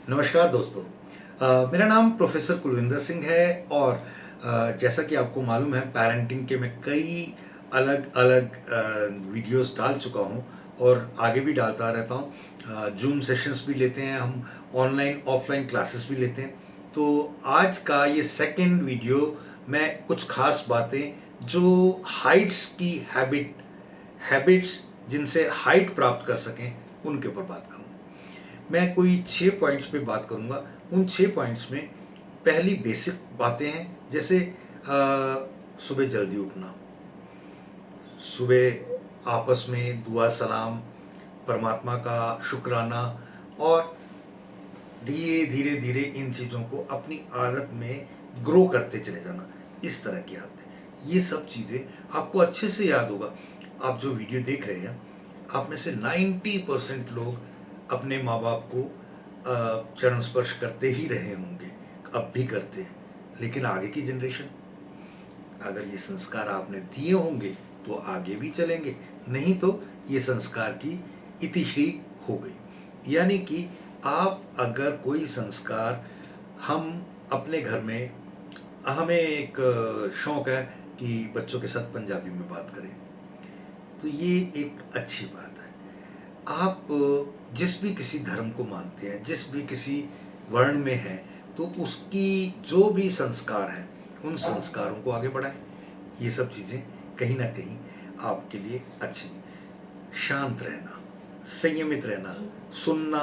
नमस्कार दोस्तों। मेरा नाम प्रोफेसर कुलविंदर सिंह है और जैसा कि आपको मालूम है पेरेंटिंग के मैं कई अलग अलग वीडियोस डाल चुका हूँ और आगे भी डालता रहता हूँ। जूम सेशंस भी लेते हैं हम, ऑनलाइन ऑफलाइन क्लासेस भी लेते हैं। तो आज का ये सेकंड वीडियो मैं कुछ खास बातें जो हाइट्स की हैबिट्स जिनसे हाइट प्राप्त कर सकें उनके ऊपर बात करूँगा। मैं कोई 6 पॉइंट्स पे बात करूंगा। उन 6 पॉइंट्स में पहली बेसिक बातें हैं, जैसे सुबह जल्दी उठना, सुबह आपस में दुआ सलाम, परमात्मा का शुक्राना और धीरे धीरे धीरे इन चीज़ों को अपनी आदत में ग्रो करते चले जाना। इस तरह की आदतें, ये सब चीज़ें आपको अच्छे से याद होगा। आप जो वीडियो देख रहे हैं, आप में से 90% लोग अपने माँ बाप को चरण स्पर्श करते ही रहे होंगे, अब भी करते हैं। लेकिन आगे की जनरेशन, अगर ये संस्कार आपने दिए होंगे तो आगे भी चलेंगे, नहीं तो ये संस्कार की इतिश्री हो गई। यानी कि आप अगर कोई संस्कार, हम अपने घर में, हमें एक शौक है कि बच्चों के साथ पंजाबी में बात करें, तो ये एक अच्छी बात है। आप जिस भी किसी धर्म को मानते हैं, जिस भी किसी वर्ण में हैं, तो उसकी जो भी संस्कार हैं, उन संस्कारों को आगे बढ़ाएं। ये सब चीज़ें कहीं ना कहीं आपके लिए अच्छी। शांत रहना, संयमित रहना, सुनना,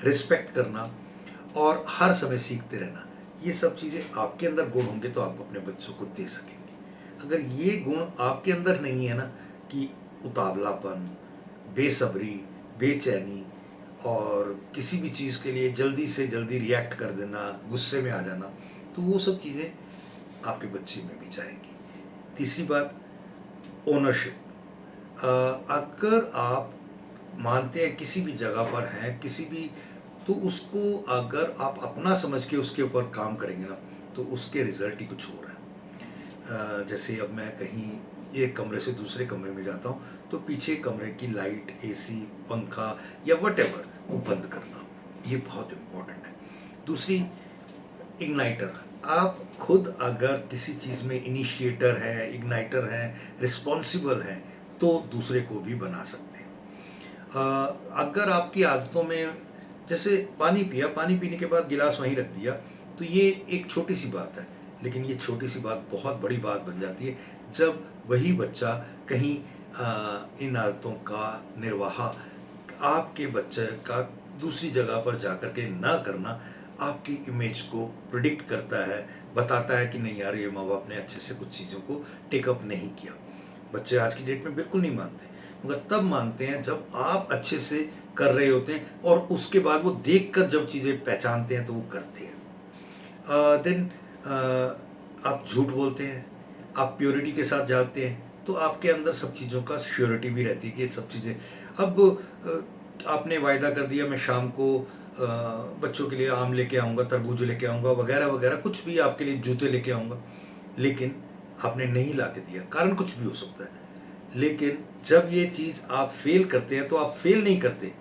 रिस्पेक्ट करना और हर समय सीखते रहना, ये सब चीज़ें आपके अंदर गुण होंगे तो आप अपने बच्चों को दे सकेंगे। अगर ये गुण आपके अंदर नहीं है ना, कि उतावलापन, बेसब्री, बेचैनी और किसी भी चीज़ के लिए जल्दी से जल्दी रिएक्ट कर देना, गुस्से में आ जाना, तो वो सब चीज़ें आपके बच्चे में भी जाएंगी। तीसरी बात, ओनरशिप। अगर आप मानते हैं किसी भी जगह पर हैं, किसी भी, तो उसको अगर आप अपना समझ के उसके ऊपर काम करेंगे ना, तो उसके रिजल्ट ही कुछ हो रहा है। जैसे अब मैं कहीं एक कमरे से दूसरे कमरे में जाता हूँ, तो पीछे कमरे की लाइट, एसी, पंखा या वटेवर वो बंद करना, ये बहुत इम्पोर्टेंट है। दूसरी, इग्नाइटर। आप खुद अगर किसी चीज़ में इनिशिएटर है, इग्नाइटर है, रिस्पॉन्सिबल हैं, तो दूसरे को भी बना सकते हैं। अगर आपकी आदतों में, जैसे पानी पिया, पानी पीने के बाद गिलास वहीं रख दिया, तो ये एक छोटी सी बात है, लेकिन ये छोटी सी बात बहुत बड़ी बात बन जाती है जब वही बच्चा कहीं इन आदतों का निर्वाह आपके बच्चे का दूसरी जगह पर जाकर के ना करना आपकी इमेज को प्रिडिक्ट करता है, बताता है कि नहीं यार, ये माँ बाप ने अच्छे से कुछ चीज़ों को टेकअप नहीं किया। बच्चे आज की डेट में बिल्कुल नहीं मानते, मगर तब मानते हैं जब आप अच्छे से कर रहे होते हैं और उसके बाद वो देखकर जब चीज़ें पहचानते हैं तो वो करते हैं। देन आप झूठ बोलते हैं, आप प्योरिटी के साथ जाते हैं, तो आपके अंदर सब चीज़ों का श्योरिटी भी रहती है कि सब चीज़ें, अब आपने वायदा कर दिया मैं शाम को बच्चों के लिए आम लेके आऊँगा, तरबूज लेके आऊँगा, वगैरह वगैरह, कुछ भी आपके लिए, जूते लेके आऊँगा, लेकिन आपने नहीं ला के दिया, कारण कुछ भी हो सकता है। लेकिन जब ये चीज़ आप फेल करते हैं, तो आप फेल नहीं करते,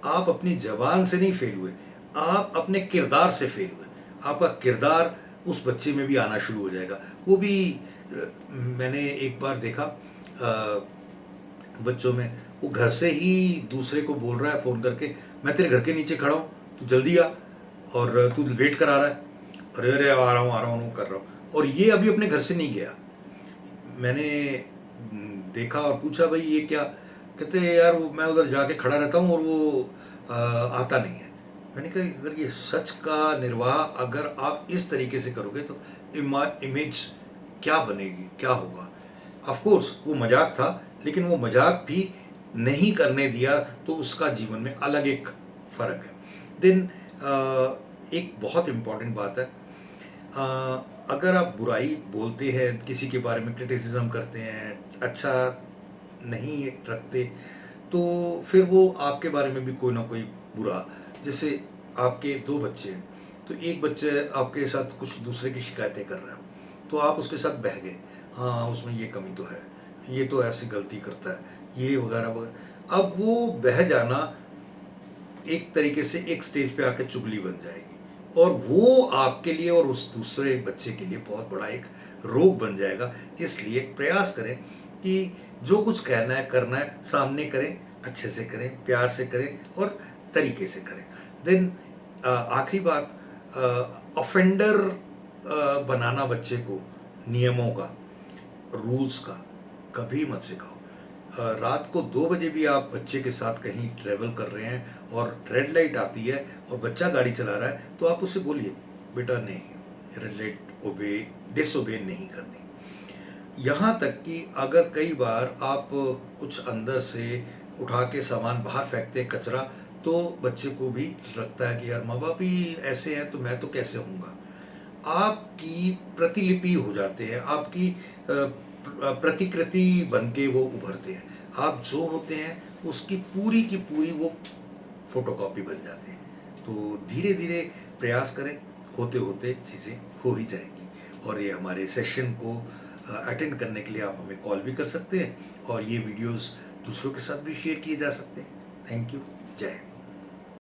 आप अपनी ज़बान से नहीं फेल हुए, आप अपने किरदार से फेल हुए। आपका किरदार उस बच्चे में भी आना शुरू हो जाएगा। वो भी मैंने एक बार देखा बच्चों में, वो घर से ही दूसरे को बोल रहा है फ़ोन करके, मैं तेरे घर के नीचे खड़ा हूँ, तू जल्दी आ, और तू वेट करा रहा है। अरे अरे, आ रहा हूँ, कर रहा हूँ। और ये अभी अपने घर से नहीं गया। मैंने देखा और पूछा, भाई ये क्या? कहते हैं यार, वो मैं उधर जाके खड़ा रहता हूँ और वो आता नहीं है। मैंने कहा अगर ये सच का निर्वाह अगर आप इस तरीके से करोगे तो इमेज क्या बनेगी, क्या होगा? ऑफ कोर्स वो मजाक था, लेकिन वो मजाक भी नहीं करने दिया, तो उसका जीवन में अलग एक फ़र्क है। देन एक बहुत इम्पॉर्टेंट बात है, अगर आप बुराई बोलते हैं, किसी के बारे में क्रिटिसिज्म करते हैं, अच्छा नहीं रखते, तो फिर वो आपके बारे में भी कोई ना कोई बुरा, जैसे आपके दो बच्चे हैं, तो एक बच्चे आपके साथ कुछ दूसरे की शिकायतें कर रहा है, तो आप उसके साथ बह गए, हाँ उसमें ये कमी तो है, ये तो ऐसी गलती करता है, ये वगैरह वगैरह। अब वो बह जाना एक तरीके से एक स्टेज पे आके चुगली बन जाएगी और वो आपके लिए और उस दूसरे बच्चे के लिए बहुत बड़ा एक रोग बन जाएगा। इसलिए प्रयास करें कि जो कुछ कहना है करना है सामने करें, अच्छे से करें, प्यार से करें और तरीके से करें। देन आखिरी बात, ऑफेंडर बनाना बच्चे को नियमों का, रूल्स का कभी मत सिखाओ। रात को 2 बजे भी आप बच्चे के साथ कहीं ट्रैवल कर रहे हैं और रेड लाइट आती है और बच्चा गाड़ी चला रहा है तो आप उससे बोलिए, बेटा नहीं, रेड लाइट डिसओबे नहीं करनी। यहाँ तक कि अगर कई बार आप कुछ अंदर से उठा के सामान बाहर फेंकते हैं कचरा, तो बच्चे को भी लगता है कि यार माँ बाप ही ऐसे हैं तो मैं तो कैसे होऊंगा। आपकी प्रतिलिपि हो जाते हैं, आपकी प्रतिकृति बन के वो उभरते हैं। आप जो होते हैं उसकी पूरी की पूरी वो फोटोकॉपी बन जाते हैं। तो धीरे धीरे प्रयास करें, होते होते चीज़ें हो ही जाएंगी। और ये हमारे सेशन को अटेंड करने के लिए आप हमें कॉल भी कर सकते हैं और ये वीडियोस दूसरों के साथ भी शेयर किए जा सकते हैं। Thank you. जय हिंद।